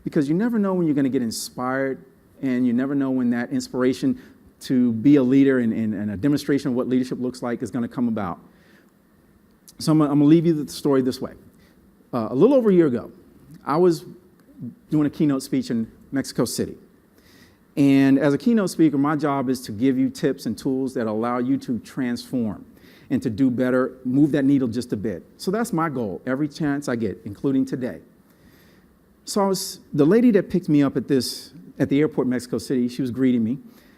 because you never know when you're going to get inspired, and you never know when that inspiration to be a leader and a demonstration of what leadership looks like is going to come about. So I'm going to leave you the story this way. A little over a year ago, I was doing a keynote speech in Mexico City. And as a keynote speaker, my job is to give you tips and tools that allow you to transform and to do better, move that needle just a bit. So that's my goal every chance I get, including today. So the lady that picked me up at the airport in Mexico City, she was greeting me.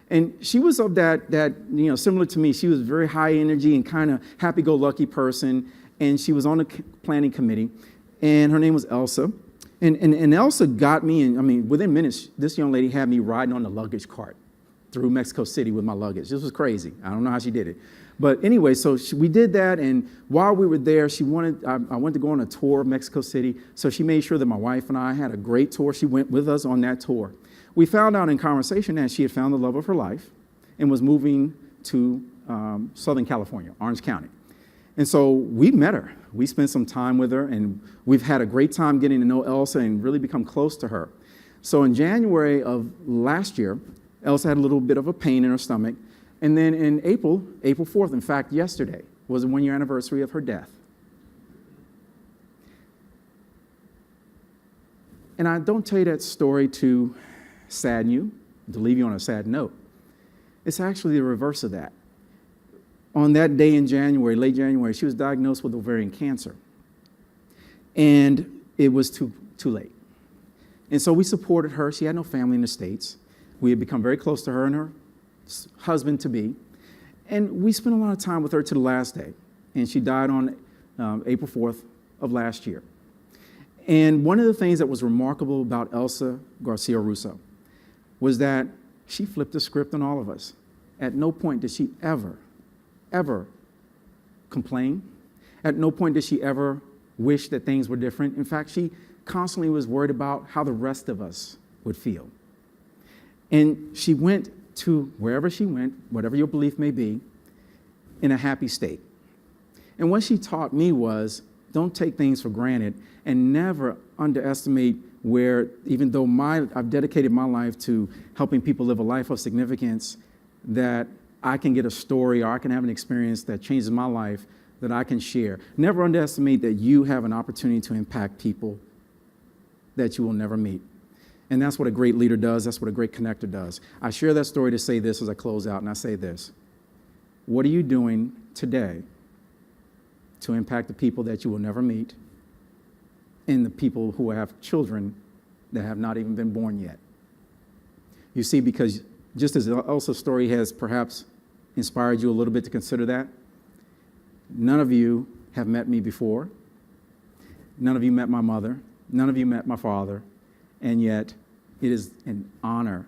And she was of that similar to me. She was a very high energy and kind of happy-go-lucky person. And she was on the planning committee. And her name was Elsa. And Elsa got me, and I mean, within minutes, this young lady had me riding on the luggage cart through Mexico City with my luggage. This was crazy. I don't know how she did it. But anyway, so we did that. And while we were there, I went to go on a tour of Mexico City. So she made sure that my wife and I had a great tour. She went with us on that tour. We found out in conversation that she had found the love of her life and was moving to Southern California, Orange County. And so we met her. We spent some time with her, and we've had a great time getting to know Elsa and really become close to her. So in January of last year, Elsa had a little bit of a pain in her stomach. And then in April 4th, in fact, yesterday, was the 1-year anniversary of her death. And I don't tell you that story to sadden you, to leave you on a sad note. It's actually the reverse of that. On that day in January, late January, she was diagnosed with ovarian cancer. And it was too late. And so we supported her. She had no family in the States. We had become very close to her and her husband-to-be. And we spent a lot of time with her to the last day. And she died on April 4th of last year. And one of the things that was remarkable about Elsa Garcia Russo was that she flipped the script on all of us. At no point did she ever complain. At no point did she ever wish that things were different. In fact, she constantly was worried about how the rest of us would feel. And she went to wherever she went, whatever your belief may be, in a happy state. And what she taught me was, don't take things for granted and never underestimate where, even though I've dedicated my life to helping people live a life of significance, that I can get a story or I can have an experience that changes my life that I can share. Never underestimate that you have an opportunity to impact people that you will never meet. And that's what a great leader does. That's what a great connector does. I share that story to say this as I close out, and I say this. What are you doing today to impact the people that you will never meet and the people who have children that have not even been born yet? You see, because just as Elsa's story has perhaps inspired you a little bit to consider that, none of you have met me before. None of you met my mother. None of you met my father. And yet, it is an honor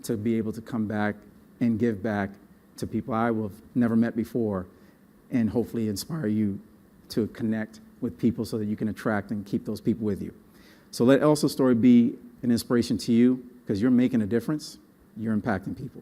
to be able to come back and give back to people I will have never met before, and hopefully inspire you to connect with people so that you can attract and keep those people with you. So let Elsa's story be an inspiration to you, because you're making a difference. You're impacting people.